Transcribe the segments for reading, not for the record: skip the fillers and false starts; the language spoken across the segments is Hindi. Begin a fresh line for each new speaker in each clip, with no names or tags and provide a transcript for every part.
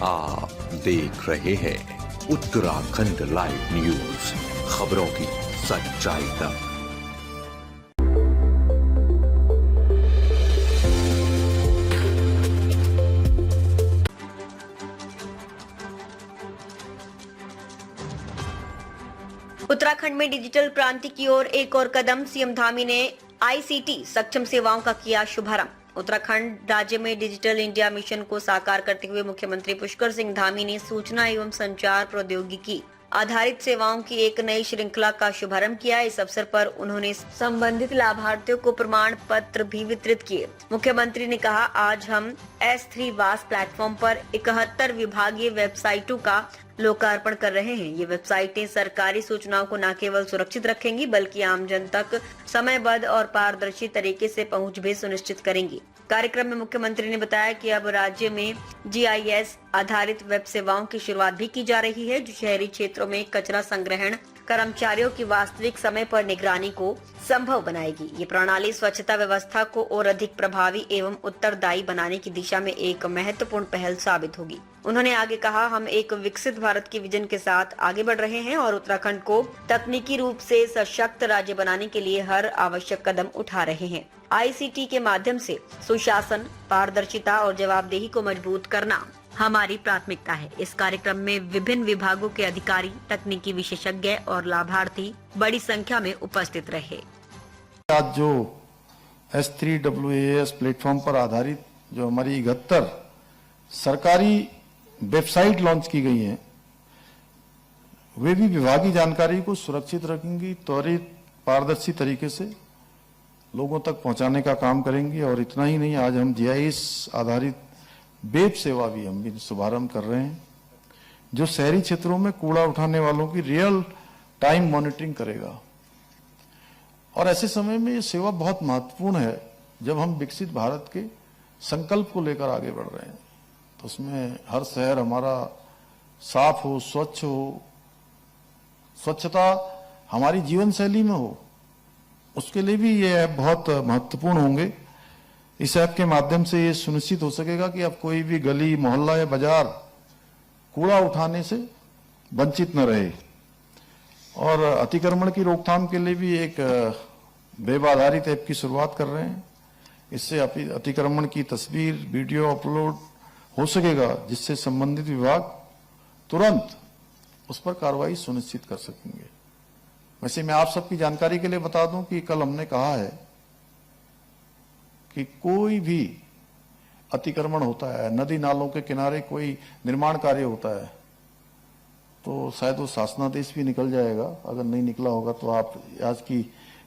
आप देख रहे हैं उत्तराखंड लाइव न्यूज, खबरों की सच्चाई तक।
उत्तराखंड में डिजिटल क्रांति की ओर एक और कदम, सीएम धामी ने आईसीटी सक्षम सेवाओं का किया शुभारंभ। उत्तराखंड राज्य में डिजिटल इंडिया मिशन को साकार करते हुए मुख्यमंत्री पुष्कर सिंह धामी ने सूचना एवं संचार प्रौद्योगिकी आधारित सेवाओं की एक नई श्रृंखला का शुभारंभ किया। इस अवसर पर उन्होंने संबंधित लाभार्थियों को प्रमाण पत्र भी वितरित किए। मुख्यमंत्री ने कहा, आज हम S3 वास प्लेटफॉर्म पर 71 विभागीय वेबसाइटों का लोकार्पण कर रहे हैं। ये वेबसाइटें सरकारी सूचनाओं को न केवल सुरक्षित रखेंगी बल्कि आमजन तक समयबद्ध और पारदर्शी तरीके से पहुंच भी सुनिश्चित करेंगी। कार्यक्रम में मुख्यमंत्री ने बताया कि अब राज्य में GIS आधारित वेब सेवाओं की शुरुआत भी की जा रही है, जो शहरी क्षेत्रों में कचरा संग्रहण कर्मचारियों की वास्तविक समय पर निगरानी को संभव बनाएगी। ये प्रणाली स्वच्छता व्यवस्था को और अधिक प्रभावी एवं उत्तरदायी बनाने की दिशा में एक महत्वपूर्ण पहल साबित होगी। उन्होंने आगे कहा, हम एक विकसित भारत के विजन के साथ आगे बढ़ रहे हैं और उत्तराखंड को तकनीकी रूप से सशक्त राज्य बनाने के लिए हर आवश्यक कदम उठा रहे हैं। ICT के माध्यम से सुशासन, पारदर्शिता और जवाबदेही को मजबूत करना हमारी प्राथमिकता है। इस कार्यक्रम में विभिन्न विभागों के अधिकारी, तकनीकी विशेषज्ञ और लाभार्थी बड़ी संख्या में उपस्थित रहे।
आज जो S3 WAS प्लेटफॉर्म पर आधारित जो हमारी 71 सरकारी वेबसाइट लॉन्च की गई हैं, वे भी विभागीय जानकारी को सुरक्षित रखेंगी, त्वरित पारदर्शी तरीके से लोगों तक पहुंचाने का काम करेंगी। और इतना ही नहीं, आज हम GIS आधारित वेब सेवा भी हम भी शुभारंभ कर रहे हैं, जो शहरी क्षेत्रों में कूड़ा उठाने वालों की रियल टाइम मॉनिटरिंग करेगा। और ऐसे समय में ये सेवा बहुत महत्वपूर्ण है जब हम विकसित भारत के संकल्प को लेकर आगे बढ़ रहे हैं। तो उसमें हर शहर हमारा साफ हो, स्वच्छ हो, स्वच्छता हमारी जीवन शैली में हो, उसके लिए भी ये ऐप बहुत महत्वपूर्ण होंगे। इस ऐप के माध्यम से ये सुनिश्चित हो सकेगा कि अब कोई भी गली, मोहल्ला या बाजार कूड़ा उठाने से वंचित न रहे। और अतिक्रमण की रोकथाम के लिए भी एक वेब आधारित ऐप की शुरुआत कर रहे हैं। इससे अतिक्रमण की तस्वीर, वीडियो अपलोड हो सकेगा, जिससे संबंधित विभाग तुरंत उस पर कार्रवाई सुनिश्चित कर सकेंगे। वैसे मैं आप सबकी जानकारी के लिए बता दूं कि कल हमने कहा है कि कोई भी अतिक्रमण होता है, नदी नालों के किनारे कोई निर्माण कार्य होता है, तो शायद वो शासनादेश भी निकल जाएगा। अगर नहीं निकला होगा तो आप आज की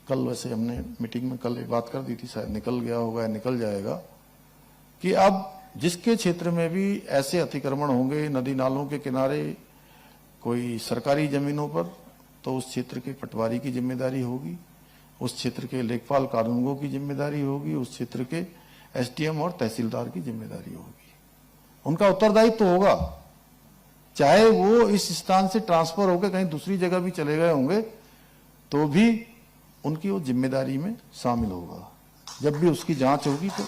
कल, वैसे हमने मीटिंग में कल ये बात कर दी थी, शायद निकल गया होगा या निकल जाएगा, कि अब जिसके क्षेत्र में भी ऐसे अतिक्रमण होंगे नदी नालों के किनारे, कोई सरकारी जमीनों पर, तो उस क्षेत्र के पटवारी की जिम्मेदारी होगी, उस क्षेत्र के लेखपाल कानूनगो की जिम्मेदारी होगी, उस क्षेत्र के SDM और तहसीलदार की जिम्मेदारी होगी। उनका उत्तरदायित्व तो होगा, चाहे वो इस स्थान से ट्रांसफर होकर कहीं दूसरी जगह भी चले गए होंगे तो भी उनकी वो जिम्मेदारी में शामिल होगा। जब भी उसकी जांच होगी तो